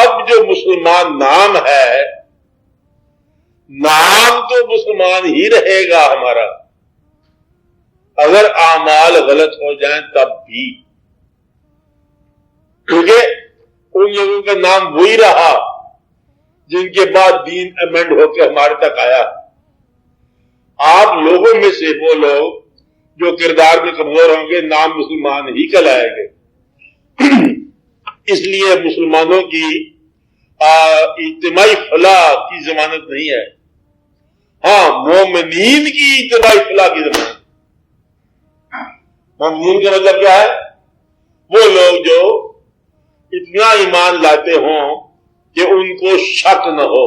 اب جو مسلمان نام ہے، نام تو مسلمان ہی رہے گا ہمارا، اگر اعمال غلط ہو جائیں تب بھی، کیونکہ ان لوگوں کا نام وہی رہا جن کے بعد دین امینڈ ہو کے ہمارے تک آیا۔ آپ لوگوں میں سے وہ لوگ جو کردار میں کمزور ہوں گے، نام مسلمان ہی کہلائیں گے۔ اس لیے مسلمانوں کی اجتماعی فلاح کی ضمانت نہیں ہے، ہاں مومنین کی اجتماعی فلاح کی ضمانت۔ مومنین کا مطلب کیا ہے؟ وہ لوگ جو اتنا ایمان لاتے ہوں کہ ان کو شک نہ ہو،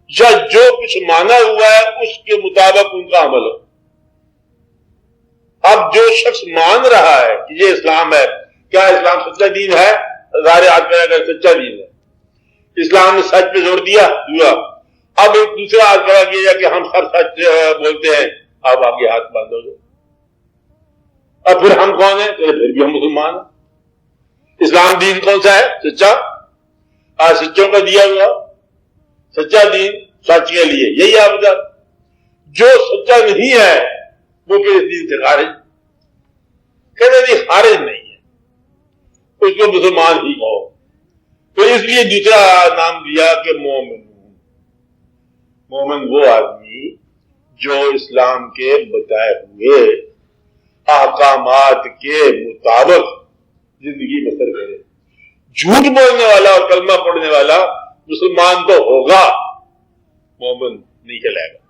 یا جو کچھ مانا ہوا ہے اس کے مطابق ان کا عمل ہو۔ اب جو شخص مان رہا ہے کہ یہ اسلام ہے، کیا اسلام سچا دین ہے؟ ظاہر ہاتھ کرے گا سچا دین ہے، اسلام نے سچ پہ زور دیا ہوا۔ اب ایک دوسرا ہاتھ کھڑا کیا کہ ہم سب سچ بولتے ہیں، اب آگے ہاتھ باندھو گے۔ اب پھر ہم کون ہیں؟ پھر بھی ہم مسلمان ہیں۔ اسلام دین کون سا ہے؟ سچا، آج سچوں کا دیا ہوا سچا دین، سچ کے لیے یہی آپ کا۔ جو سچا نہیں ہے وہ پھر اس دین سے خارج، کہتے نہیں خارج نہیں ہے، اس کو مسلمان ہی کہو۔ تو اس لیے دوسرا نام دیا کہ مومن۔ مومن وہ آدمی جو اسلام کے بتائے ہوئے احکامات کے مطابق زندگی بسر کرے۔ جھوٹ بولنے والا اور کلمہ پڑھنے والا مسلمان تو ہوگا، مومن نہیں کہلائے گا۔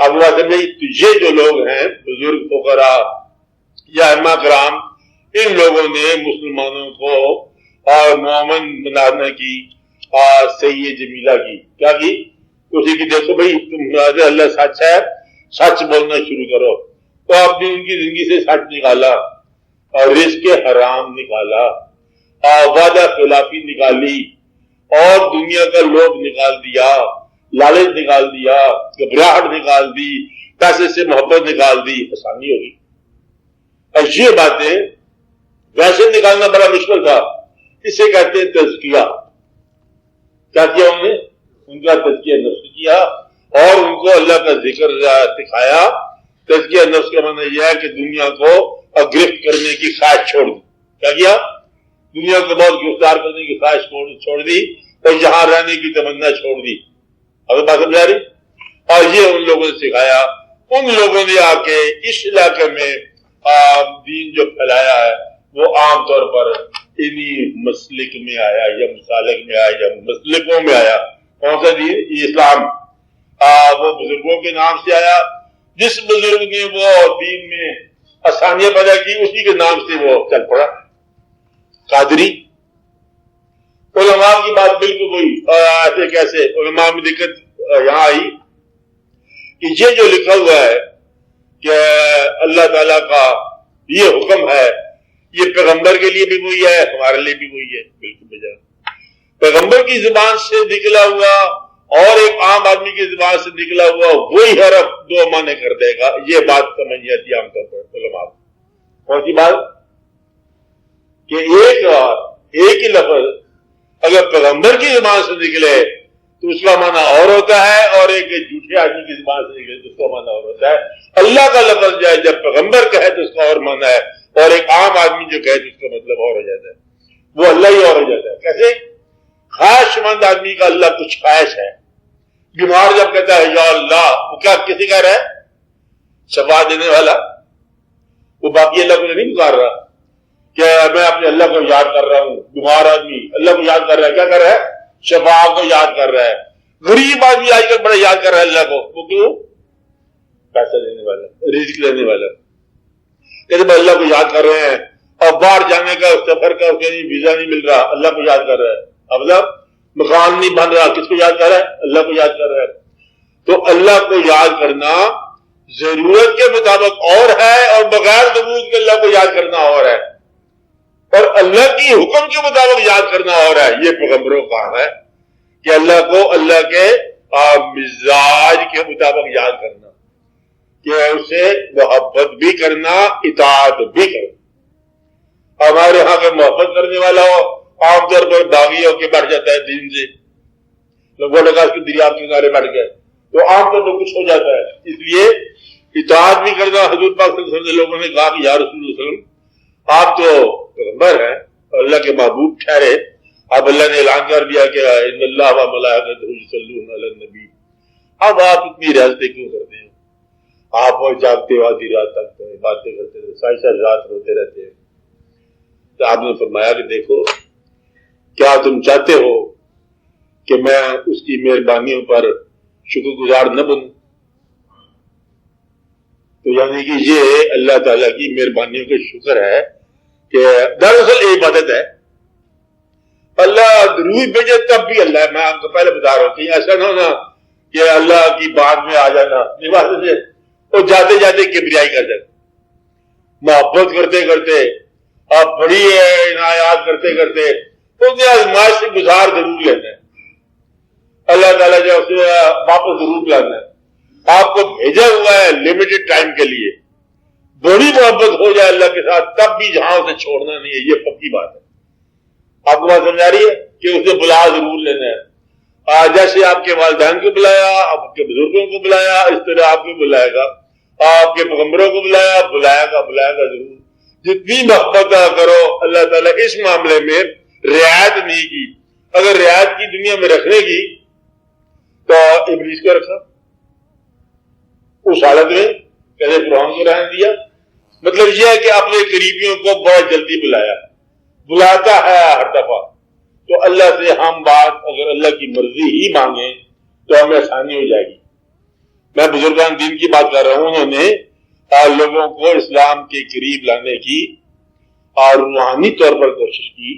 اب بات سمجھے، تو یہ جو لوگ ہیں بزرگ فقراء یا علماء کرام، ان لوگوں نے مسلمانوں کو اور مومن بنانے کی صحیح جمیلہ کی، کیا کی؟ اسی کی دیکھو بھائی تم اللہ سچ ہے، سچ بولنا شروع کرو۔ تو آپ نے ان کی زندگی سے سچ نکالا اور رزق حرام نکالا اور وعدہ خلافی نکالی اور دنیا کا لوب نکال دیا، لالچ نکال دیا، گھبراہٹ نکال دی، پیسے سے محبت نکال دی، آسانی ہوگی۔ اور یہ باتیں ویسے نکالنا بڑا مشکل تھا، اسے کہتے ہیں تزکیہ۔ کیا کیا انہوں نے؟ ان کا تزکیہ نفس کیا اور ان کو اللہ کا ذکر سکھایا۔ تزکیہ نفس کا معنی یہ ہے کہ دنیا کو گرفت کرنے کی خواہش چھوڑ دی۔ کیا کیا؟ دنیا کو بہت گرفتار کرنے کی خواہش چھوڑ دی اور یہاں رہنے کی تمنا چھوڑ دی۔ اگر بات سمجھا رہی؟ اور یہ ان لوگوں نے سکھایا۔ ان لوگوں نے آ کے اس علاقے میں دین جو پھیلایا ہے وہ عام طور پر انہی مسلک میں آیا یا مسالک میں آیا یا مسلکوں میں آیا۔ کون سا دین؟ یہ اسلام وہ بزرگوں کے نام سے آیا۔ جس بزرگ نے وہ دین میں آسانیاں پیدا کی اسی کے نام سے وہ چل پڑا۔ قادری علماء کی بات بالکل وہی، ایسے کیسے علماء میں دقت یہاں آئی کہ یہ جو لکھا ہوا ہے کہ اللہ تعالیٰ کا یہ حکم ہے، یہ پیغمبر کے لیے بھی وہی ہے، ہمارے لیے بھی وہی ہے، بالکل بجائے پیغمبر کی زبان سے نکلا ہوا اور ایک عام آدمی کی زبان سے نکلا ہوا وہی حرف دو معنی کر دے گا۔ یہ بات سمجھ آتی عام طور پر علماء۔ کون سی بات؟ کہ ایک ہی لفظ اگر پیغمبر کی زبان سے نکلے تو اس کا معنی اور ہوتا ہے، اور ایک جھوٹے آدمی کی زبان سے نکلے تو اس کا معنی اور ہوتا ہے۔ اللہ کا لفظ جو ہے جب پیغمبر کہے تو اس کا اور معنی ہے، اور ایک عام آدمی جو کہے تو اس کا مطلب اور ہو جاتا ہے، وہ اللہ ہی اور ہو جاتا ہے۔ کیسے؟ خواہش مند آدمی کا اللہ کچھ خواہش ہے۔ بیمار جب کہتا ہے یا اللہ، وہ کیا کسی کہہ رہا ہے؟ شفا دینے والا۔ وہ باقی اللہ کو نہیں پکار رہا کہ میں اپنے اللہ کو یاد کر رہا ہوں۔ بیمار آدمی اللہ کو یاد کر رہا ہے، کیا کر رہا ہے؟ شفا کو یاد کر رہا ہے۔ غریب آدمی آج کل بڑا یاد کر رہا ہے اللہ کو، وہ کیوں؟ پیسہ دینے والا، رزق دینے والا۔ کہتے ہیں اللہ کو یاد کر رہے ہیں اور باہر جانے کا سفر کا ویزا نہیں مل رہا، اللہ کو یاد کر رہا ہے۔ اب مکان نہیں بن رہا، کس کو یاد کر رہا ہے؟ اللہ کو یاد کر رہا ہے۔ تو اللہ کو یاد کرنا ضرورت کے مطابق اور ہے اور بغیر ضرورت کے اللہ کو یاد کرنا اور ہے، اور اللہ کی حکم کے مطابق یاد کرنا اور ہے۔ یہ پیغمبروں کا کام ہے کہ اللہ کو اللہ کے مزاج کے مطابق یاد کرنا، کہ اسے محبت بھی کرنا، اطاعت بھی کرنا۔ ہمارے ہاں کے محبت کرنے والا ہو عام طور پر باغی ہو کے بیٹھ جاتا ہے دین سے، لوگوں نے کہا اس کے دریافت کے کنارے بیٹھ گئے تو عام طور پر کچھ ہو جاتا ہے. اس لیے اطاعت بھی کرنا. حضور پاک صلی اللہ علیہ وسلم لوگوں نے کہا کہ یا رسول اللہ صلی اللہ علیہ وسلم آپ تو پیغمبر ہیں اور اللہ کے محبوب ٹھہرے، اب اللہ نے اعلان کر دیا کہ ان اللہ و ملائکتہ یصلون علی النبی، اب آپ اتنی ریاضتیں کیوں کرتے ہیں؟ آپ وہ جاگتے ہو آدھی رات تک باتیں کرتے رہتے، ساری ساری رات روتے رہتے ہیں. تو آپ نے فرمایا کہ دیکھو کیا تم چاہتے ہو کہ میں اس کی مہربانیوں پر شکر گزار نہ بنوں؟ تو یعنی کہ یہ اللہ تعالیٰ کی مہربانیوں کا شکر ہے کہ دراصل یہ عبادت ہے. اللہ روح بھیجے تب بھی اللہ ہے. میں آپ کو پہلے بتا رہا ہوں کہ ایسا نہ ہونا کہ اللہ کی بات میں آ جانا عبادت ہے اور جاتے جاتے کبریائی کر جاتے. محبت کرتے کرتے آپ بڑی عنایات کرتے کرتے تو آزمائش سے گزار ضرور لینا ہے. اللہ تعالیٰ جو اسے واپس ضرور لانا ہے. آپ کو بھیجا ہوا ہے لمیٹڈ ٹائم کے لیے. بڑی محبت ہو جائے اللہ کے ساتھ تب بھی جہاں اسے چھوڑنا نہیں ہے، یہ پکی بات ہے. آپ کو بات سمجھا رہی ہے کہ اسے بلا ضرور لینا ہے. جیسے آپ کے والدین کو بلایا، آپ کے بزرگوں کو بلایا، اس طرح آپ کو بلائے گا. آپ کے پیغمبروں کو بلایا بلائے گا ضرور. جتنی محبت کرو اللہ تعالیٰ اس معاملے میں رعایت نہیں کی. اگر رعایت کی دنیا میں رکھنے کی تو ابلیس کو رکھا اس حالت میں کیسے فرعون کو رہنے دیا. مطلب یہ ہے کہ اپنے قریبیوں کو بہت جلدی بلاتا ہے ہر دفعہ. تو اللہ سے ہم بات اگر اللہ کی مرضی ہی مانگیں تو ہمیں آسانی ہو جائے گی. میں بزرگان دین کی بات کر رہا ہوں، انہوں نے لوگوں کو اسلام کے قریب لانے کی اور روحانی طور پر کوشش کی،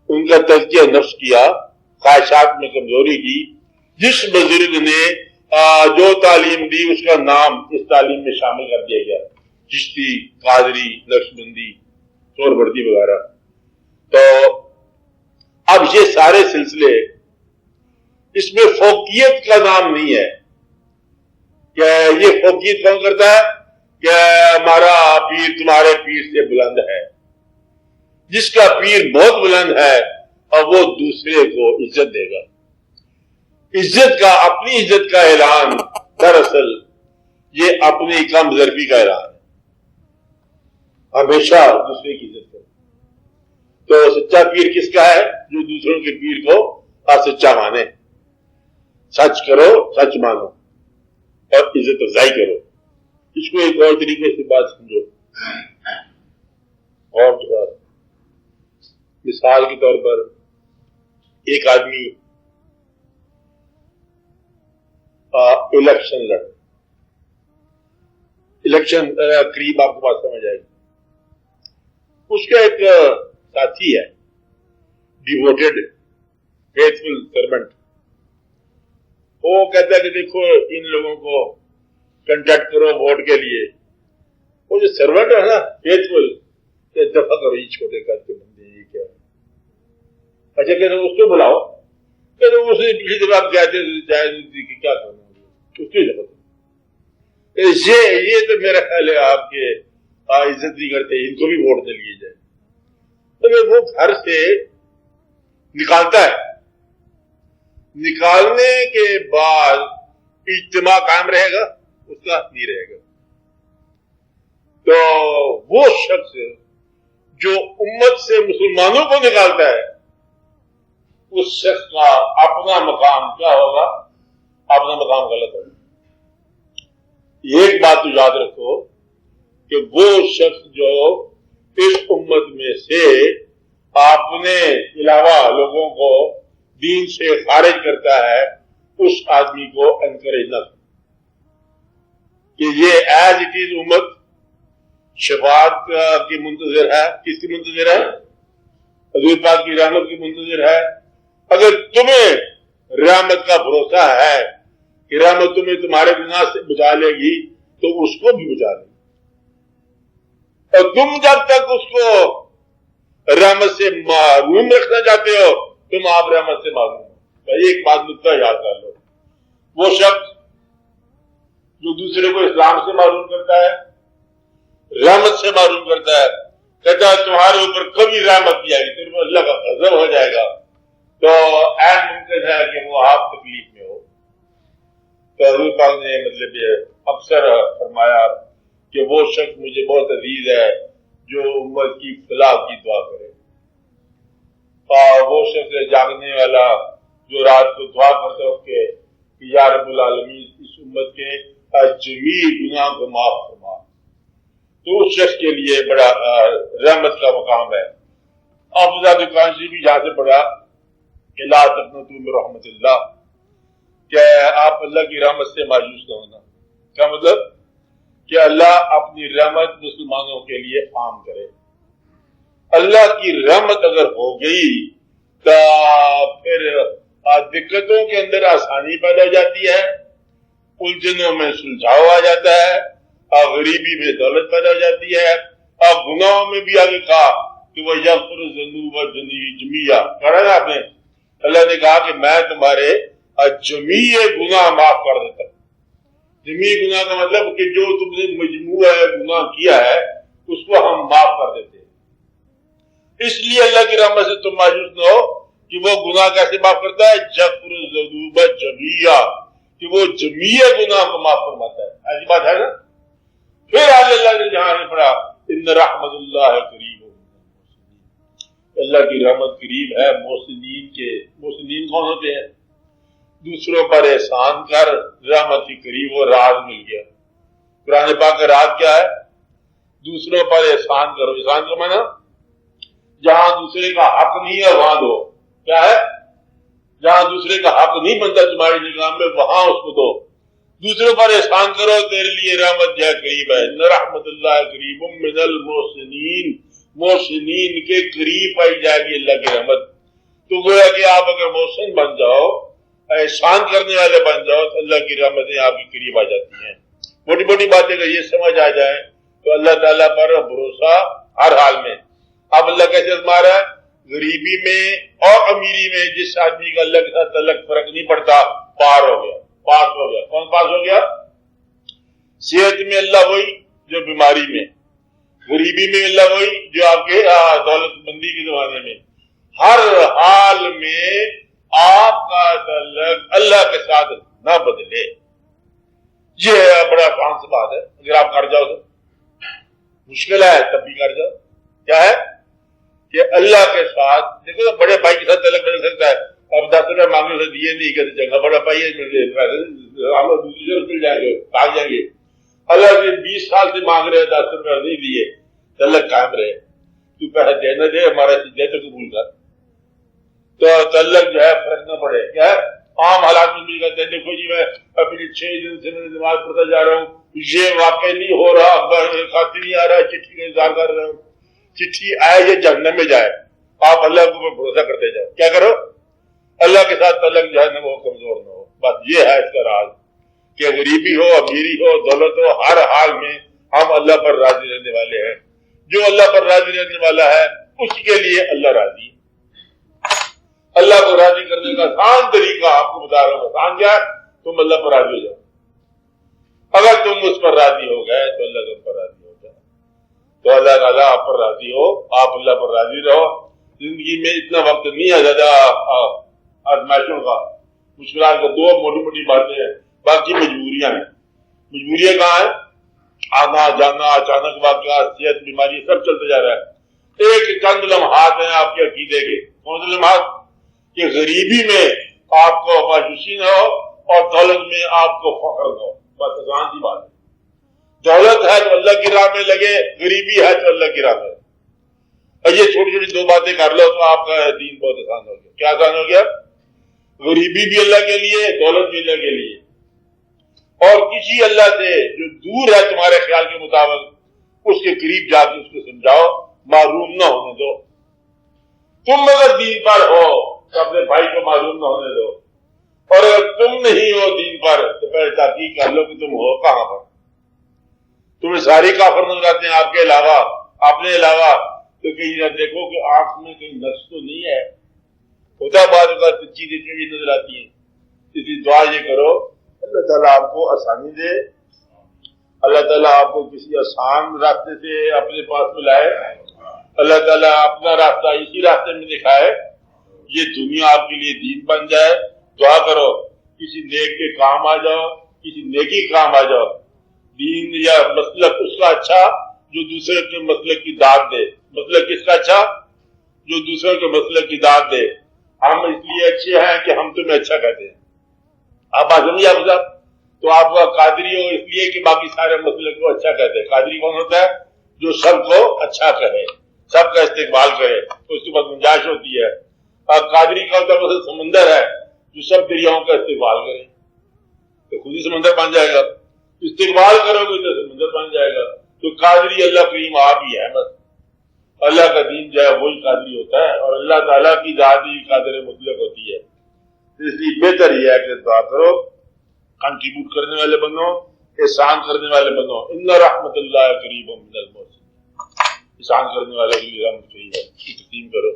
ان کا تزکیہ نفس کیا، خواہشات میں کمزوری کی. جس بزرگ نے جو تعلیم دی اس کا نام اس تعلیم میں شامل کر دیا گیا، چشتی، قادری، نقشبندی، سہروردی وغیرہ. تو اب یہ سارے سلسلے، اس میں فوقیت کا نام نہیں ہے کہ یہ فوقیت کون کرتا ہے کہ ہمارا پیر تمہارے پیر سے بلند ہے. جس کا پیر بہت بلند ہے اور وہ دوسرے کو عزت دے گا. عزت کا، اپنی عزت کا اعلان دراصل یہ اپنی کم ظرفی کا اعلان ہے. ہمیشہ دوسرے کی عزت کرو. تو سچا پیر کس کا ہے؟ جو دوسروں کے پیر کو سچا مانے. سچ کرو، سچ مانو اور عزت افزائی کرو. اس کو ایک اور طریقے سے بات سمجھو. اور مثال کے طور پر ایک آدمی الیکشن لڑ، الیکشن قریب آپ کو بات سمجھ آئے گی. اس کا ایک ساتھی ہے، ڈیووٹیڈ فیتھفل سرونٹ. وہ کہتا ہے کہ دیکھو ان لوگوں کو کنٹیکٹ کرو ووٹ کے لیے. وہ جو سرونٹ ہے نا فیتھفل، دفعہ کرو یہ چھوٹے قد کے بندے، یہ کیا ہے؟ اچھا کہتے ہیں اس کو بلاؤ. کہتے ہیں اسے پچھلی دفعہ آپ کہتے ہیں کیا کرنا اس کی دفعہ. یہ تو میرا خیال ہے آپ کے عزت نہیں کرتے، ان کو بھی ووٹ دے لیے جائے. تو وہ گھر سے نکالتا ہے. نکالنے کے بعد اجتماع قائم رہے گا؟ اس کا نہیں رہے گا. تو وہ شخص جو امت سے مسلمانوں کو نکالتا ہے اس شخص کا اپنا مقام کیا ہوگا؟ اپنا مقام غلط ہوگا. ایک بات تو یاد رکھو کہ وہ شخص جو اس امت میں سے اپنے علاوہ لوگوں کو دین سے خارج کرتا ہے اس آدمی کو انکریج نہ کرو کہ یہ ایز اٹ از امت شفاعت کی منتظر ہے. کس کی منتظر ہے؟ حضور پاک کی رحمت کی منتظر ہے. اگر تمہیں رحمت کا بھروسہ ہے کہ رحمت تمہیں تمہارے گناہ سے بچا لے گی تو اس کو بھی بچا لے گی. اور تم جب تک اس کو رحمت سے محروم رکھنا چاہتے ہو تم آپ رحمت سے محروم ہو. ایک بات نکتہ یاد کر لو، وہ شخص جو دوسرے کو اسلام سے محروم کرتا ہے، رحمت سے محروم کرتا ہے، کہتا ہے تمہارے اوپر کبھی رحمت نہیں آئے گی، تیرے پر اللہ کا غضب ہو جائے گا، تو عین ممکن ہے کہ وہ آپ تکلیف میں ہو۔ تو حضور پاک نے مطلب اکثر فرمایا کہ وہ شخص مجھے بہت عزیز ہے جو امت کی فلاح کی دعا کرے، اور وہ شخص جاگنے والا جو رات کو دعا کرتے وقت کہ یا رب العالمین اس امت کے جمیع گناہ کو معاف فرما، تو اس شخص کے لیے بڑا رحمت کا مقام ہے۔ حافظ قرآن بھی یہاں سے پڑھا کہ لا تقنطوا من رحمت اللہ، کہ آپ اللہ کی رحمت سے مایوس نہ ہونا۔ کیا مطلب؟ کہ اللہ اپنی رحمت مسلمانوں کے لیے عام کرے۔ اللہ کی رحمت اگر ہو گئی تو پھر دقتوں کے اندر آسانی پیدا ہو جاتی ہے، الجھنوں میں سلجھاؤ آ جاتا ہے، اور غریبی میں دولت پیدا ہو جاتی ہے، اور گناہوں میں بھی آگے کہا کہ وہ یغفر الذنوب جميعا، پڑھا نا آپ نے؟ اللہ نے کہا کہ میں تمہارے جمیع گناہ معاف کر دیتا ہوں۔ جمیع گناہ کا مطلب کہ جو تم نے مجموعہ گناہ کیا ہے اس کو ہم معاف کر دیتے ہیں۔ اس لیے اللہ کی رحمت سے تم مایوس نہ ہو کہ وہ گناہ کیسے معاف کرتا ہے، یغفر الذنوب جميعا، کہ وہ جمیع گناہ کو معاف فرماتا ہے۔ ایسی بات ہے نا؟ پھر اللہ نے جہاں نے پڑھا ان رحمت اللہ قریب، اللہ کی رحمت قریب ہے محسنین کے۔ محسنین کون ہوتے ہیں؟ دوسروں پر احسان کر رحمت کی قریب، وہ راز مل گیا۔ قرآن پاک کا راز کیا ہے؟ دوسروں پر احسان کرو۔ احسان کا معنی جہاں دوسرے کا حق نہیں ہے وہاں دو۔ کیا ہے؟ جہاں دوسرے کا حق نہیں بنتا تمہاری نگاہ میں وہاں اس کو دو۔ دوسروں پر احسان کرو، تیرے لیے رحمت جو ہے قریب ہے۔ ان رحمت اللہ قریب من المحسنین، محسنین کے قریب پائی جائے گی اللہ کی رحمت۔ تو گویا کہ آپ اگر محسن بن جاؤ، احسان کرنے والے بن جاؤ، تو اللہ کی رحمتیں آپ کے قریب آ جاتی ہیں۔ موٹی موٹی باتیں اگر یہ سمجھ آ جائیں تو اللہ تعالیٰ پر بھروسہ ہر حال میں۔ اب اللہ کیسے آزما رہا ہے؟ غریبی میں اور امیری میں جس آدمی کا اللہ کے ساتھ تعلق فرق نہیں پڑتا، پار ہو گیا، پاس ہو گیا۔ کون پاس ہو گیا؟ صحت میں اللہ وہی جو بیماری میں، غریبی میں اللہ وہی جو آپ کے دولت مندی کے زمانے میں، ہر حال میں آپ کا تعلق اللہ کے ساتھ نہ بدلے۔ یہ بڑا آسان سی بات ہے۔ اگر آپ کر جاؤ تو مشکل ہے، تب بھی کر جاؤ۔ کیا ہے کہ اللہ کے ساتھ دیکھو، بڑے بھائی کے ساتھ تعلق بن سکتا ہے۔ اب 10 روپئے مانگنے سے دیے نہیں کہتے چنگا بڑا بھائی ہے، ہم لوگ دوسری جگہ مل جائیں گے، بھاگ جائیں گے۔ اللہ سے 20 سال سے مانگ رہے 10 روپئے نہیں دیے، تعلق قائم رہے۔ تو پیسہ دینا دے، ہمارا سجدے تو قبول کر، تو تعلق جو ہے فرق نہ پڑے۔ کیا ہے؟ عام حالات میں مل کہتے ہیں دیکھو جی میں اپنی 6 دن سے میں نماز پڑھتا جا رہا ہوں، یہ واقع نہیں ہو رہا، خاطر نہیں آ رہا، چٹھی کا انتظار کر رہا ہوں، چٹھی آئے یا جہنم میں جائے۔ آپ اللہ کے اوپر بھروسہ کرتے جاؤ۔ کیا کرو؟ اللہ کے ساتھ تعلق جو ہے نا وہ کمزور نہ ہو۔ بس یہ ہے اس کا راز کہ غریبی ہو، امیری ہو، دولت ہو، ہر حال میں ہم اللہ پر راضی رہنے والے ہیں۔ جو اللہ پر راضی رہنے والا ہے اس کے لیے اللہ راضی ہے۔ اللہ کو راضی کرنے کا آسان طریقہ آپ کو بتا رہا ہوں۔ آسان کیا ہے؟ تم اللہ پر راضی ہو جاؤ۔ اگر تم اس پر راضی ہو گئے تو اللہ تم پر راضی ہو جائے۔ تو اللہ تعالیٰ آپ پر راضی ہو، آپ اللہ پر راضی رہو۔ زندگی میں اتنا وقت نہیں ہے زیادہ آزمائشوں کا، مشکلات کا۔ 2 موٹی موٹی باتیں ہیں، باقی مجبوریاں ہیں۔ مجبوریاں کہاں ہیں؟ آنا جانا، اچانک واقعات، صحت، بیماری، سب چلتے جا رہا ہے۔ ایک چند لمحات ہیں آپ کے عقیدے کے۔ کون سے لمحات؟ کہ غریبی میں آپ کو مایوسی نہ ہو اور دولت میں آپ کو فخر نہ ہو۔ بس آسان سی بات ہے۔ دولت ہے تو اللہ کی راہ میں لگے، غریبی ہے تو اللہ کی راہ میں۔ اور یہ چھوٹی چھوٹی 2 باتیں کر لو تو آپ کا دین بہت آسان ہو گیا۔ کیا آسان ہو گیا؟ غریبی بھی اللہ کے لیے، دولت بھی اللہ کے لیے۔ اور کسی اللہ سے جو دور ہے تمہارے خیال کے مطابق، اس کے قریب جا کے اس کو سمجھاؤ، معروم نہ ہونے دو۔ تم اگر دین پر ہو تو اپنے بھائی کو معلوم نہ ہونے دو، اور اگر تم نہیں ہو دین پر تو پہلے تحقیق کر لو کہ تم ہو کہاں پر۔ تمہیں سارے کافر نظر آتے ہیں آپ کے علاوہ، اپنے علاوہ، تو کہیں نہ دیکھو کہ آنکھ میں کہیں نقص تو نہیں ہے۔ ہوتا بعض اوقات چیزیں چیزیں نظر آتی ہیں۔ اس لیے دعا یہ کرو اللہ تعالیٰ آپ کو آسانی دے، اللہ تعالیٰ آپ کو کسی آسان راستے سے اپنے پاس ملائے، اللہ تعالیٰ اپنا راستہ اسی راستے میں دکھائے، یہ دنیا آپ کے لیے دین بن جائے. دعا کرو کسی نیک کے کام آ جاؤ، کسی نیکی کے کام آ جاؤ. دین یا مسلک اس کا اچھا جو دوسرے کے مسلک کی داد دے. مسلک کس کا اچھا؟ جو دوسرے کے مسلک کی داد دے. ہم اس لیے اچھے ہیں کہ ہم تمہیں اچھا کہتے ہیں. آپ بات سمجھے آپ صاحب؟ تو آپ کا قادری ہو اس لیے کہ باقی سارے مسلک کو اچھا کہتے ہیں. قادری کون ہوتا ہے؟ جو سب کو اچھا کہے، سب کا استقبال کرے، تو اس کے بعد گنجائش ہوتی ہے. اور قادری کا ہوتا ہے مثلا سمندر ہے جو سب دریاؤں کا استقبال کرے، تو خود ہی سمندر بن جائے گا. استقبال کرو گے تو سمندر بن جائے گا. تو قادری اللہ کریم آپ ہی ہے. بس اللہ کا دین جو ہے وہی قادری ہوتا ہے، اور اللہ تعالیٰ کی ذات ہی قادر مطلق ہوتی ہے. اس لیے بہتر یہ ہے کہ دعا کرو، کنٹریبیوٹ کرنے والے بنو، احسان کرنے والے بنو. ان رحمت اللہ قریب من المحسنین. احسان کرنے والے کے لیے رحمت قریب ہے. تقسیم کرو.